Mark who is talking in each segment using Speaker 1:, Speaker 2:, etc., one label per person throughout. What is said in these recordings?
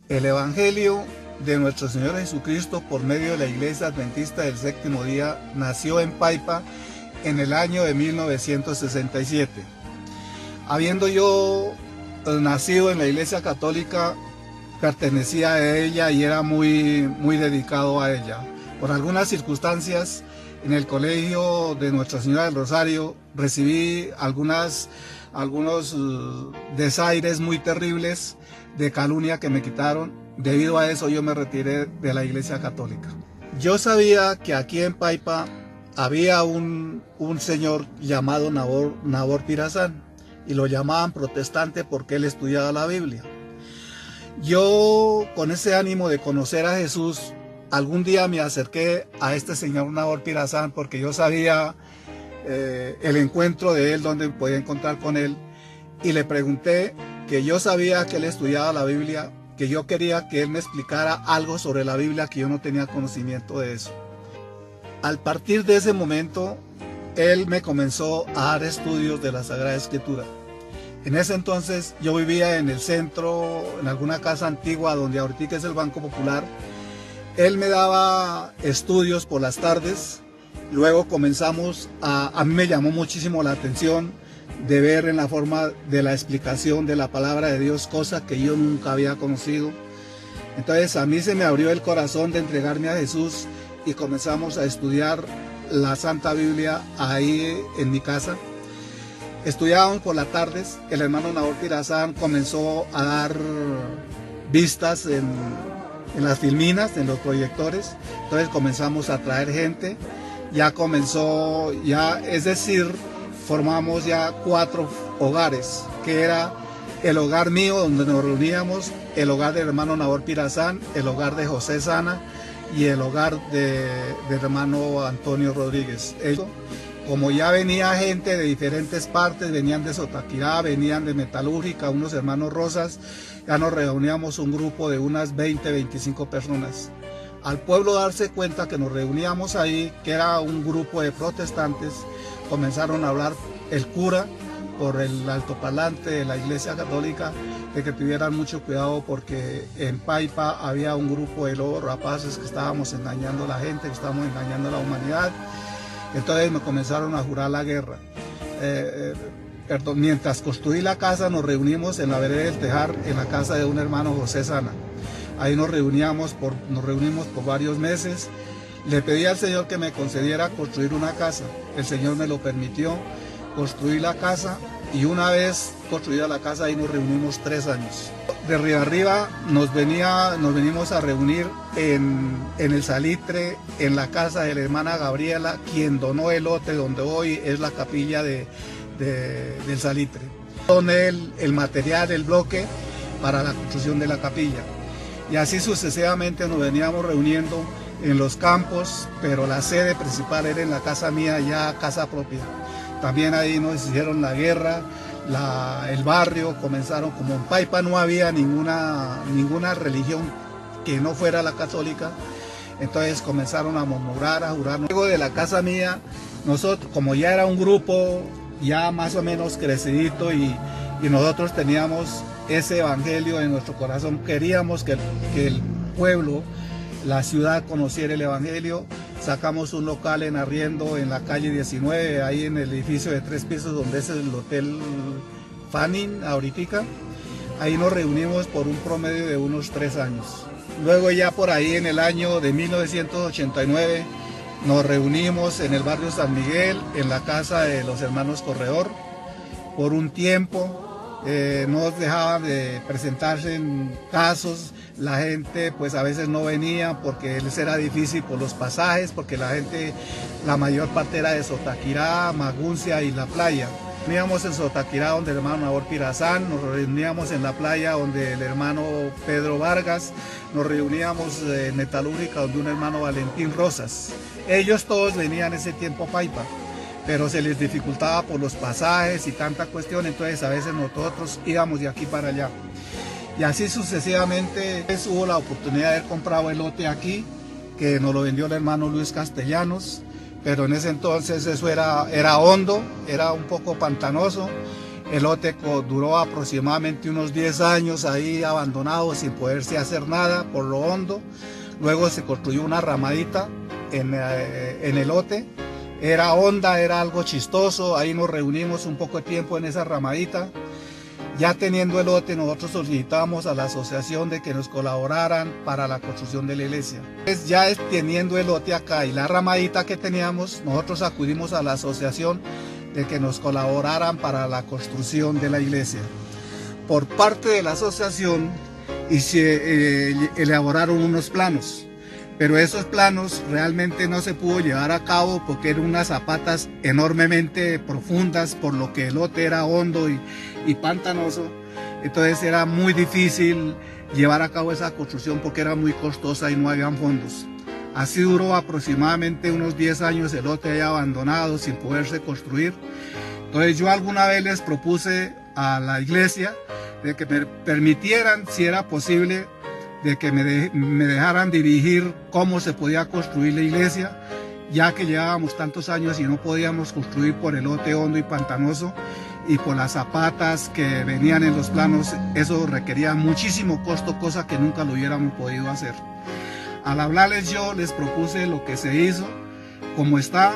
Speaker 1: El Evangelio de nuestro Señor Jesucristo por medio de la Iglesia Adventista del Séptimo Día nació en Paipa en el año de 1967. Habiendo yo nacido en la Iglesia Católica, pertenecía a ella y era muy dedicado a ella. Por algunas circunstancias, en el colegio de Nuestra Señora del Rosario recibí algunos desaires muy terribles de calumnia que me quitaron. Debido a eso yo me retiré de la Iglesia Católica. Yo sabía que aquí en Paipa había un señor llamado Nabor Pirazán, y lo llamaban protestante porque él estudiaba la Biblia. Yo, con ese ánimo de conocer a Jesús, algún día me acerqué a este señor Nabor Pirazán porque yo sabía el encuentro de él, donde podía encontrar con él, y le pregunté que yo sabía que él estudiaba la Biblia, que yo quería que él me explicara algo sobre la Biblia, que yo no tenía conocimiento de eso. Al partir de ese momento, él me comenzó a dar estudios de la Sagrada Escritura. En ese entonces yo vivía en el centro, en alguna casa antigua donde ahorita es el Banco Popular. Él me daba estudios por las tardes. Luego comenzamos a mí me llamó muchísimo la atención de ver en la forma de la explicación de la palabra de Dios, cosa que yo nunca había conocido. Entonces a mí se me abrió el corazón de entregarme a Jesús y comenzamos a estudiar la Santa Biblia ahí en mi casa. Estudiábamos por las tardes. El hermano Nabor Pirazán comenzó a dar vistas en las filminas, en los proyectores. Entonces comenzamos a traer gente. Es decir, formamos ya 4 hogares, que era el hogar mío donde nos reuníamos, el hogar del hermano Nabor Pirazán, el hogar de José Sana y el hogar del hermano Antonio Rodríguez. Como ya venía gente de diferentes partes, venían de Sotaquirá, venían de Metalúrgica, unos hermanos Rosas, ya nos reuníamos un grupo de unas 20-25 personas. Al pueblo darse cuenta que nos reuníamos ahí, que era un grupo de protestantes, comenzaron a hablar el cura por el altoparlante de la Iglesia Católica de que tuvieran mucho cuidado porque en Paipa había un grupo de lobos rapaces que estábamos engañando a la gente, que estábamos engañando a la humanidad. Entonces me comenzaron a jurar la guerra. Mientras construí la casa, nos reunimos en la vereda del Tejar, en la casa de un hermano José Sana. Ahí nos reunimos por varios meses. Le pedí al Señor que me concediera construir una casa. El Señor me lo permitió. Construí la casa y una vez construida la casa, ahí nos reunimos 3 años. De Río Arriba nos venimos a reunir en el Salitre, en la casa de la hermana Gabriela, quien donó el lote donde hoy es la capilla del Salitre. Doné el material, el bloque para la construcción de la capilla. Y así sucesivamente nos veníamos reuniendo en los campos, pero la sede principal era en la casa mía, ya casa propia. También ahí nos hicieron la guerra, el barrio, comenzaron, como en Paipa no había ninguna religión que no fuera la católica, entonces comenzaron a murmurar, a jurar. Luego de la casa mía, nosotros, como ya era un grupo ya más o menos crecidito y nosotros teníamos ese evangelio en nuestro corazón, queríamos que el pueblo, la ciudad conociera el evangelio. Sacamos un local en arriendo en la calle 19, ahí en el edificio de 3 pisos donde es el Hotel Fanning, ahorita. Ahí nos reunimos por un promedio de unos 3 años. Luego ya por ahí en el año de 1989 nos reunimos en el barrio San Miguel, en la casa de los hermanos Corredor. Por un tiempo no dejaban de presentarse en casos. La gente pues a veces no venía porque les era difícil por los pasajes, porque la mayor parte era de Sotaquirá, Maguncia y La Playa. Reuníamos en Sotaquirá donde el hermano Nabor Pirazán, nos reuníamos en La Playa donde el hermano Pedro Vargas, nos reuníamos en Metalúrgica donde un hermano Valentín Rosas. Ellos todos venían ese tiempo a Paipa, pero se les dificultaba por los pasajes y tanta cuestión, entonces a veces nosotros íbamos de aquí para allá. Y así sucesivamente hubo la oportunidad de haber comprado el lote aquí, que nos lo vendió el hermano Luis Castellanos, pero en ese entonces eso era hondo, era un poco pantanoso, El lote duró aproximadamente unos 10 años ahí abandonado sin poderse hacer nada por lo hondo. Luego se construyó una ramadita en el lote. Era honda, era algo chistoso, ahí nos reunimos un poco de tiempo en esa ramadita. Ya teniendo el lote, nosotros solicitamos a la asociación de que nos colaboraran para la construcción de la iglesia. Ya teniendo el lote acá y la ramadita que teníamos, nosotros acudimos a la asociación de que nos colaboraran para la construcción de la iglesia. Por parte de la asociación elaboraron unos planos, pero esos planos realmente no se pudo llevar a cabo porque eran unas zapatas enormemente profundas, por lo que el lote era hondo y pantanoso. Entonces era muy difícil llevar a cabo esa construcción porque era muy costosa y no habían fondos. Así duró aproximadamente unos 10 años el lote ahí abandonado sin poderse construir. Entonces yo alguna vez les propuse a la iglesia de que me permitieran, si era posible, de que me dejaran dirigir cómo se podía construir la iglesia, ya que llevábamos tantos años y no podíamos construir por el lote hondo y pantanoso y por las zapatas que venían en los planos. Eso requería muchísimo costo, cosa que nunca lo hubiéramos podido hacer. Al hablarles yo les propuse lo que se hizo, como está,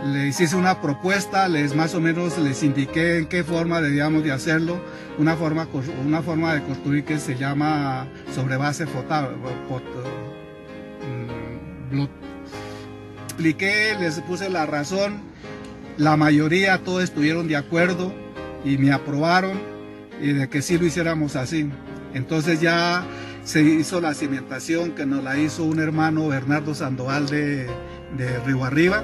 Speaker 1: les hice una propuesta, más o menos les indiqué en qué forma debíamos de hacerlo, una forma de construir que se llama sobre base expliqué, les puse la razón, la mayoría todos estuvieron de acuerdo y me aprobaron y de que sí lo hiciéramos así. Entonces ya se hizo la cimentación que nos la hizo un hermano, Bernardo Sandoval de Río Arriba.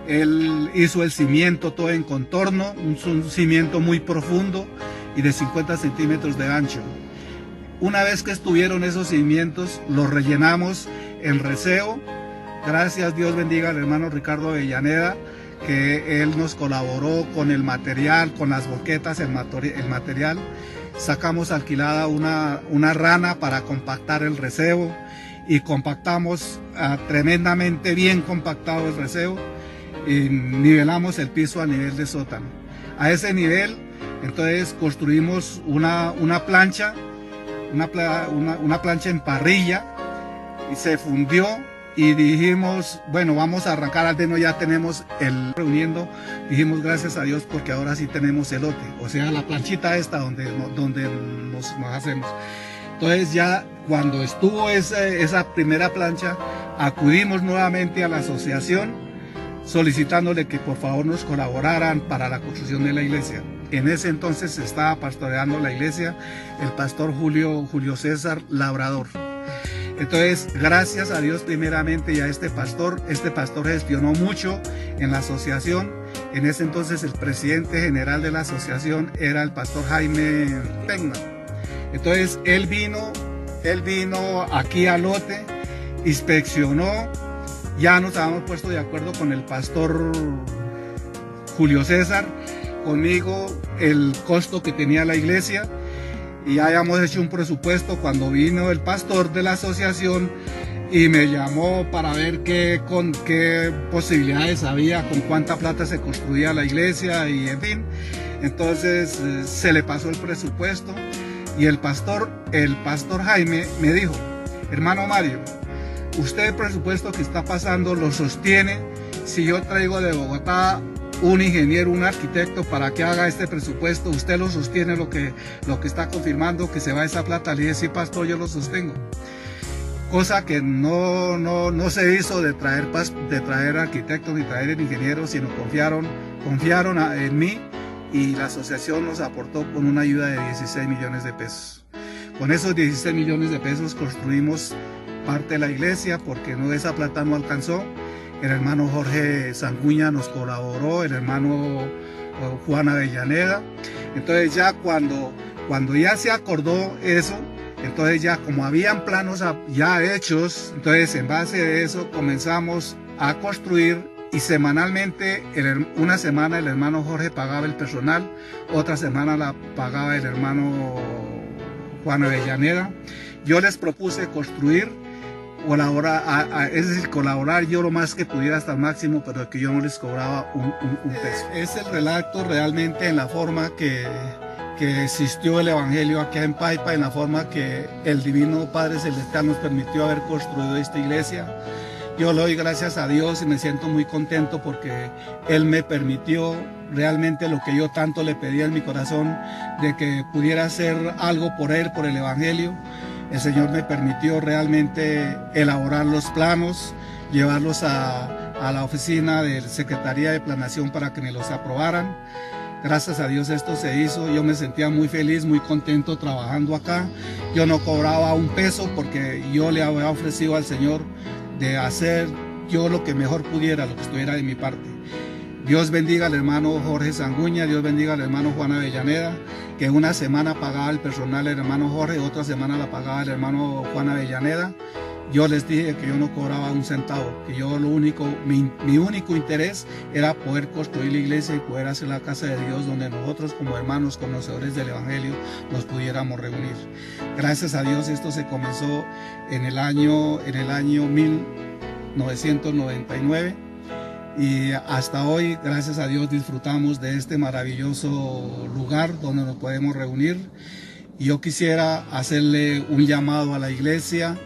Speaker 1: Él hizo el cimiento todo en contorno, un cimiento muy profundo y de 50 centímetros de ancho. Una vez que estuvieron esos cimientos, los rellenamos en reseo. Gracias, Dios bendiga al hermano Ricardo Avellaneda, que él nos colaboró con el material, con las boquetas, el material. Sacamos alquilada una rana para compactar el reseo y compactamos tremendamente bien compactado el reseo y nivelamos el piso a nivel de sótano. A ese nivel, entonces construimos una plancha en parrilla y se fundió. Y dijimos, bueno, vamos a arrancar al deno, ya tenemos el reuniendo, dijimos gracias a Dios porque ahora sí tenemos el lote, o sea, la planchita esta donde nos hacemos. Entonces ya cuando estuvo esa primera plancha, acudimos nuevamente a la asociación solicitándole que por favor nos colaboraran para la construcción de la iglesia. En ese entonces se estaba pastoreando la iglesia el pastor Julio César Labrador. Entonces, gracias a Dios primeramente y a este pastor gestionó mucho en la asociación. En ese entonces el presidente general de la asociación era el pastor Jaime Pegna. Entonces, él vino aquí al lote, inspeccionó, ya nos habíamos puesto de acuerdo con el pastor Julio César, conmigo, el costo que tenía la iglesia. Y ya habíamos hecho un presupuesto cuando vino el pastor de la asociación y me llamó para ver con qué posibilidades había, con cuánta plata se construía la iglesia y en fin. Entonces se le pasó el presupuesto y el pastor Jaime me dijo, hermano Mario, usted el presupuesto que está pasando lo sostiene si yo traigo de Bogotá un ingeniero, un arquitecto para que haga este presupuesto, usted lo sostiene, lo que está confirmando que se va esa plata. Le dije, sí, pastor, yo lo sostengo. Cosa que no se hizo de traer arquitectos ni traer ingenieros, sino confiaron en mí y la asociación nos aportó con una ayuda de 16 millones de pesos. Con esos 16 millones de pesos construimos parte de la iglesia porque esa plata no alcanzó. El hermano Jorge Sanguña nos colaboró, el hermano Juan Avellaneda. Entonces ya cuando ya se acordó eso, entonces ya como habían planos ya hechos, entonces en base de eso comenzamos a construir y semanalmente, una semana el hermano Jorge pagaba el personal, otra semana la pagaba el hermano Juan Avellaneda. Yo les propuse construir es decir, colaborar yo lo más que pudiera hasta el máximo, pero que yo no les cobraba un peso. Es el relato realmente en la forma que existió el Evangelio acá en Paipa, en la forma que el Divino Padre Celestial nos permitió haber construido esta iglesia. Yo le doy gracias a Dios y me siento muy contento porque Él me permitió realmente lo que yo tanto le pedía en mi corazón, de que pudiera hacer algo por Él, por el Evangelio. El Señor me permitió realmente elaborar los planos, llevarlos a la oficina de Secretaría de Planeación para que me los aprobaran. Gracias a Dios esto se hizo, yo me sentía muy feliz, muy contento trabajando acá. Yo no cobraba un peso porque yo le había ofrecido al Señor de hacer yo lo que mejor pudiera, lo que estuviera de mi parte. Dios bendiga al hermano Jorge Sanguña, Dios bendiga al hermano Juan Avellaneda, que una semana pagaba el personal el hermano Jorge, otra semana la pagaba el hermano Juan Avellaneda. Yo les dije que yo no cobraba un centavo, que yo mi único interés era poder construir la iglesia y poder hacer la casa de Dios donde nosotros como hermanos conocedores del Evangelio nos pudiéramos reunir. Gracias a Dios esto se comenzó en el año 1999 y hasta hoy, gracias a Dios, disfrutamos de este maravilloso lugar donde nos podemos reunir. Y yo quisiera hacerle un llamado a la iglesia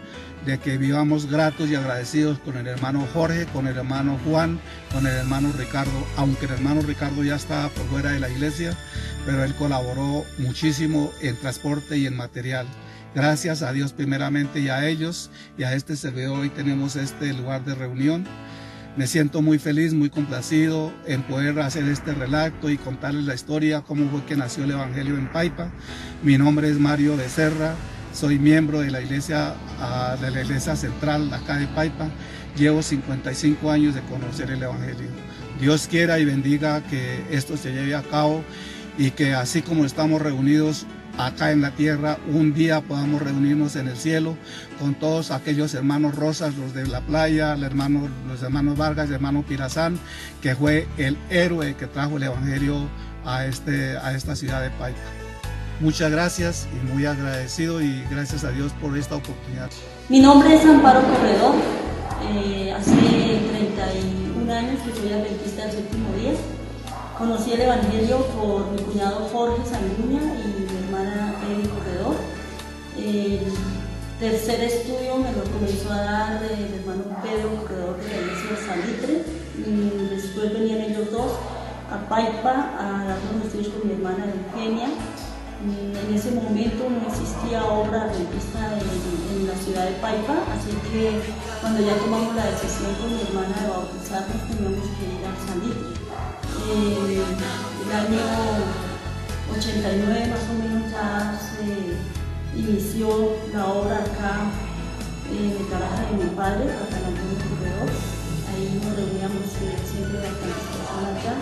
Speaker 1: de que vivamos gratos y agradecidos con el hermano Jorge, con el hermano Juan, con el hermano Ricardo, aunque el hermano Ricardo ya estaba por fuera de la iglesia, pero él colaboró muchísimo en transporte y en material. Gracias a Dios primeramente y a ellos y a este servidor hoy tenemos este lugar de reunión. Me siento muy feliz, muy complacido en poder hacer este relato y contarles la historia, cómo fue que nació el Evangelio en Paipa. Mi nombre es Mario Becerra. Soy miembro de la iglesia central acá de Paipa. Llevo 55 años de conocer el Evangelio. Dios quiera y bendiga que esto se lleve a cabo y que así como estamos reunidos acá en la tierra, un día podamos reunirnos en el cielo con todos aquellos hermanos Rosas, los de la playa, los hermanos Vargas, el hermano Pirazán, que fue el héroe que trajo el Evangelio a esta ciudad de Paipa. Muchas gracias y muy agradecido y gracias a Dios por esta oportunidad.
Speaker 2: Mi nombre es Amparo Corredor, hace 31 años que soy adventista del séptimo día. Conocí el Evangelio por mi cuñado Jorge Sanguña y mi hermana Eli Corredor. El tercer estudio me lo comenzó a dar el hermano Pedro Corredor de la iglesia de Salitre. Después venían ellos dos a Paipa a dar unos estudios con mi hermana Eugenia. En ese momento no existía obra adventista en la ciudad de Paipa, así que cuando ya tomamos la decisión con mi hermana de bautizarnos teníamos que ir a Salitre. El año 89 más o menos ya se inició la obra acá en el garaje de mi padre, San Antonio Corredor. Ahí nos reuníamos siempre bastantes personas allá.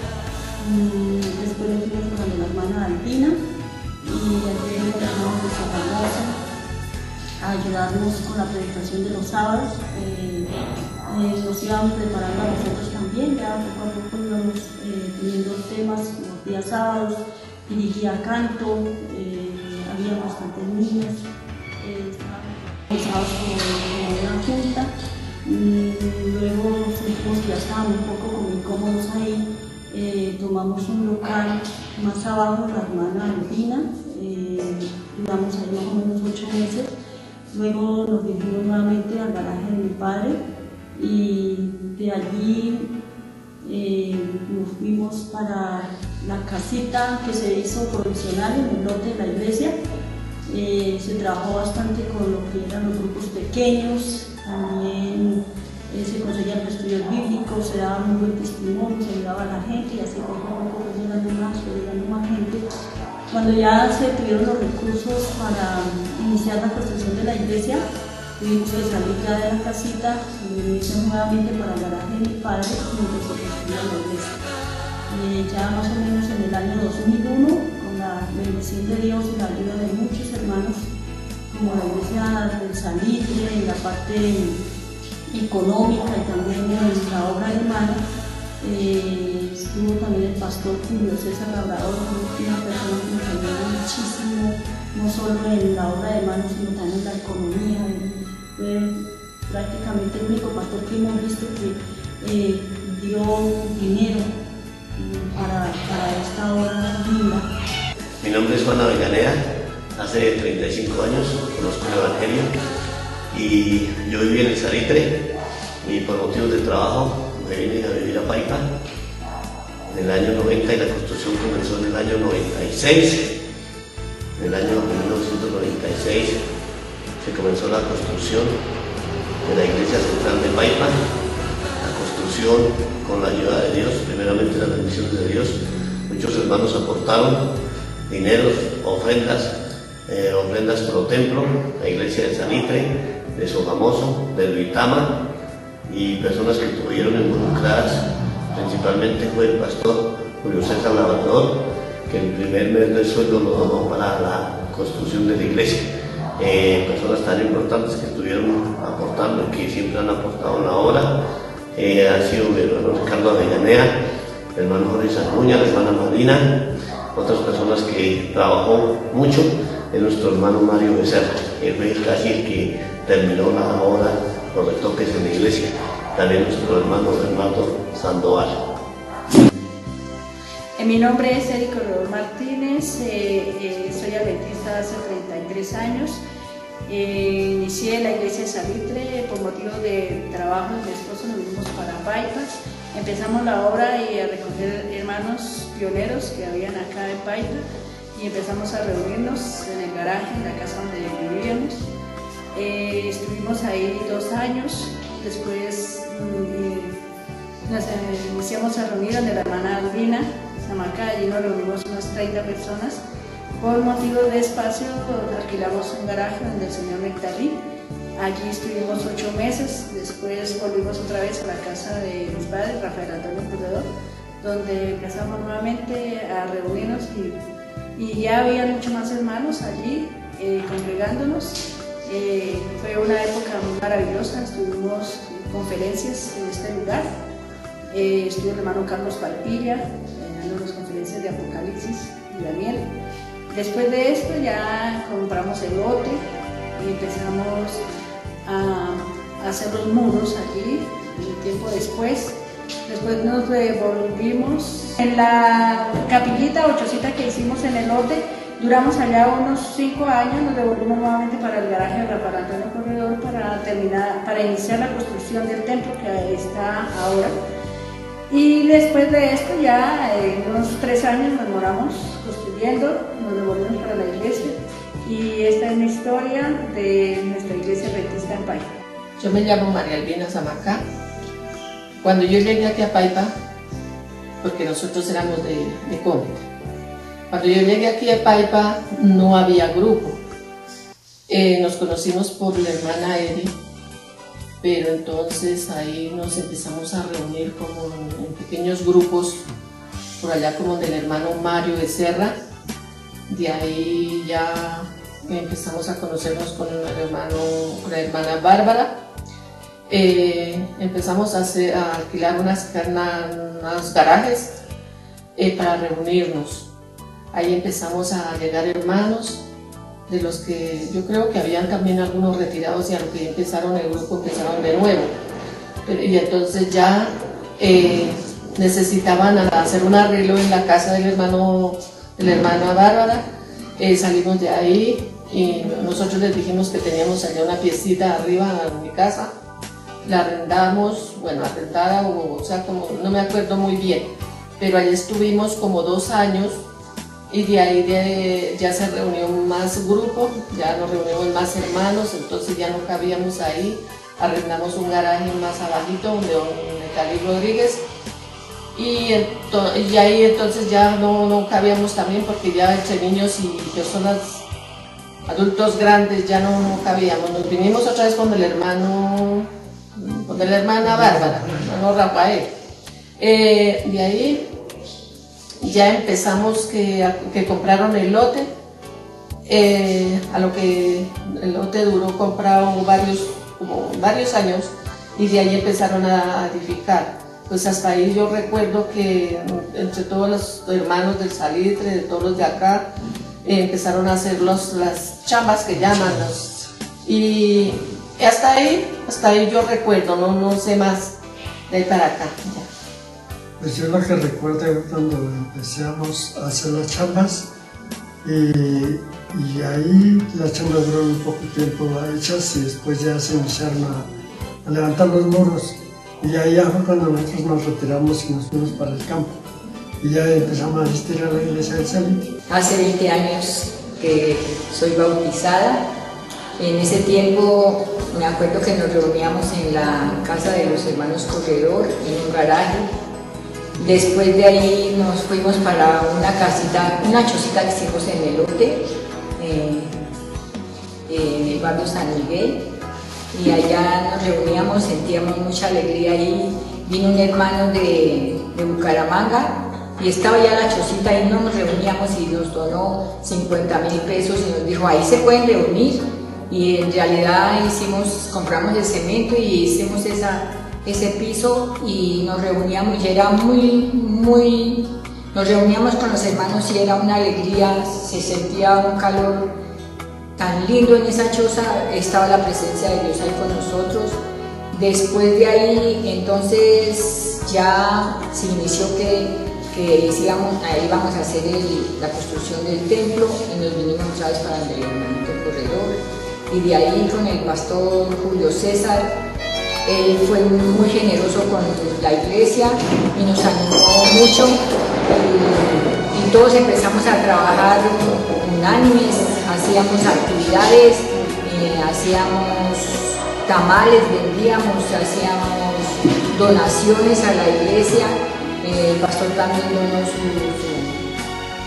Speaker 2: Después nos fuimos con la hermana Albina y allí nos llamamos de Zaragoza a ayudarnos con la predicación de los sábados. Nos íbamos preparando a nosotros también, ya poco a poco íbamos teniendo temas los días sábados, dirigía canto, había bastantes niños, estábamos con una junta, luego sentimos que ya estábamos un poco como incómodos ahí, tomamos un local más abajo, la hermana Albina, duramos ahí más o menos 8 meses, luego nos dirigimos nuevamente al garaje de mi padre y de allí nos fuimos para la casita que se hizo provisional en el lote de la iglesia. Se trabajó bastante con lo que eran los grupos pequeños, también se conseguían estudios bíblicos, se daba muy buen testimonio, se ayudaba a la gente y así poco a poco fue llegando más gente. Cuando ya se tuvieron los recursos para iniciar la construcción de la iglesia, tuvimos que salir ya de la casita y venirse nuevamente para el garaje de mi padre mientras se construía la iglesia. Ya más o menos en el año 2001, con la bendición de Dios y la ayuda de muchos hermanos, como la iglesia del Salitre, en la parte económica y también en la obra de mano, estuvo también el pastor Julio César Labrador, una persona que nos ayudó muchísimo, no solo en la obra de mano, sino también en la economía. Fue prácticamente el único pastor que hemos visto que dio dinero para esta obra linda.
Speaker 3: Mi nombre es Juan Avellaneda, hace 35 años conozco el Evangelio y yo viví en el Salitre y por motivos de trabajo me vine a vivir a Paipa en el año 90 y la construcción comenzó en el año 96. En el año 1996 se comenzó la construcción de la iglesia central de Paipa. La construcción con la ayuda de Dios, primeramente las bendiciones de Dios. Muchos hermanos aportaron dineros, ofrendas pro templo, la iglesia de Salitre, de Sogamoso, de Duitama, y personas que estuvieron involucradas. Principalmente fue el pastor Julio César Labrador, que el primer mes del sueldo lo donó para la construcción de la iglesia. Personas tan importantes que estuvieron aportando y que siempre han aportado en la obra ha sido mi hermano Ricardo Avellaneda, el hermano Jorge Sanguña, la hermana Marina. Otras personas que trabajó mucho es nuestro hermano Mario Becerra, que fue casi el que terminó la obra, los retoques en la iglesia. También nuestro hermano Bernardo Sandoval.
Speaker 2: Mi nombre es Eric Corredor Martínez, soy adventista hace 33 años. Inicié la iglesia de Salitre por motivo de trabajo de mi esposo, nos vinimos para Paipa. Empezamos la obra y a recoger hermanos pioneros que habían acá en Paipa y empezamos a reunirnos en el garaje, en la casa donde vivíamos. Estuvimos ahí 2 años, después nos iniciamos a reunir donde la hermana Aldina Zamacá, allí nos reunimos unas 30 personas. Por motivo de espacio alquilamos un garaje donde el señor Nectarí. Allí estuvimos 8 meses, después volvimos otra vez a la casa de mis padres, Rafael Antonio Corredor, donde empezamos nuevamente a reunirnos y ya había muchos más hermanos allí congregándonos. Fue una época muy maravillosa, estuvimos en conferencias en este lugar. Estuvo el hermano Carlos Palpilla dando las conferencias de Apocalipsis y Daniel. Después de esto ya compramos el lote y empezamos a hacer los muros allí. Un tiempo después nos devolvimos en la capillita o chocita que hicimos en el lote. Duramos allá unos 5 años, nos devolvimos nuevamente para el garaje de Rafael Antonio Corredor para iniciar la construcción del templo que está ahora. Y después de esto ya unos 3 años nos moramos construyendo, nos devolvimos para la iglesia y esta es la historia de nuestra iglesia adventista en Paipa.
Speaker 4: Yo me llamo María Albina Zamacá. Cuando yo llegué aquí a Paipa, porque nosotros éramos de Cóndor, cuando yo llegué aquí a Paipa no había grupo. Nos conocimos por la hermana Eri, pero entonces ahí nos empezamos a reunir como en pequeños grupos, por allá como del hermano Mario Becerra. De ahí ya empezamos a conocernos con la hermana Bárbara. Empezamos a alquilar unos garajes para reunirnos. Ahí empezamos a llegar hermanos, de los que yo creo que habían también algunos retirados y a los que empezaron el grupo empezaron de nuevo. Y entonces ya necesitaban hacer un arreglo en la casa de la hermana Bárbara. Salimos de ahí y nosotros les dijimos que teníamos allá una piecita arriba en mi casa. La arrendamos, arrendada o sea, como no me acuerdo muy bien, pero allí estuvimos como 2 años. Y de ahí ya se reunió más grupo, ya nos reunimos más hermanos, entonces ya no cabíamos ahí, arrendamos un garaje más abajito donde don Nectarí Rodríguez y ahí entonces ya no cabíamos también porque ya entre niños y personas, adultos grandes ya no cabíamos. Nos vinimos otra vez con la hermana Bárbara, hermano Rafael. De ahí ya empezamos que compraron el lote, a lo que el lote duró comprado varios años y de ahí empezaron a edificar. Pues hasta ahí yo recuerdo que entre todos los hermanos del Salitre, de todos los de acá, empezaron a hacer las chambas que llaman y hasta ahí yo recuerdo, no sé más de ahí para acá. Ya.
Speaker 5: Pues yo lo que recuerdo es cuando empezamos a hacer las chambas y ahí las chambas duran un poco tiempo hechas y después ya se iniciaron a levantar los muros. Y ahí ya fue cuando nosotros nos retiramos y nos fuimos para el campo. Y ya empezamos a asistir a la iglesia del Salitre.
Speaker 6: Hace 20 años que soy bautizada. En ese tiempo me acuerdo que nos reuníamos en la casa de los hermanos Corredor, en un garaje. Después de ahí nos fuimos para una casita, una chocita que hicimos en el lote, en el barrio San Miguel. Y allá nos reuníamos, sentíamos mucha alegría ahí. Vino un hermano de Bucaramanga y estaba ya la chocita y nos reuníamos y nos donó 50.000 pesos y nos dijo, ahí se pueden reunir. Y en realidad compramos el cemento y hicimos ese piso y nos reuníamos y era nos reuníamos con los hermanos y era una alegría, se sentía un calor tan lindo en esa choza, estaba la presencia de Dios ahí con nosotros. Después de ahí, entonces ya se inició que íbamos a hacer la construcción del templo y nos vinimos otra vez para el hermanito Corredor. Y de ahí con el pastor Julio César, él fue muy generoso con la iglesia y nos animó mucho y todos empezamos a trabajar unánimes, hacíamos actividades, hacíamos tamales, vendíamos, hacíamos donaciones a la iglesia, el pastor también donó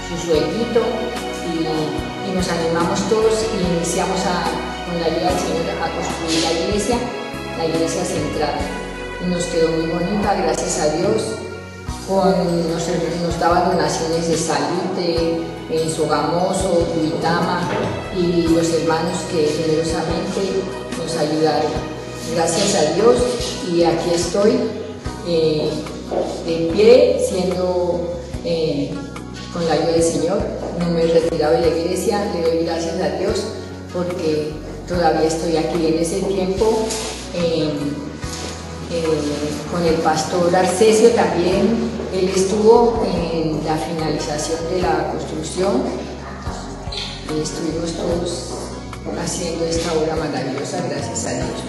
Speaker 6: su sueldito y nos animamos todos y iniciamos con la ayuda del Señor a construir la iglesia central. Y nos quedó muy bonita, gracias a Dios. Nos daban donaciones de Salitre, en Sogamoso, Uitama y los hermanos que generosamente nos ayudaron. Gracias a Dios y aquí estoy de pie, siendo con la ayuda del Señor. No me he retirado de la iglesia, le doy gracias a Dios porque todavía estoy aquí. En ese tiempo con el pastor Arcesio también, él estuvo en la finalización de la construcción y estuvimos todos haciendo esta obra maravillosa, gracias a Dios.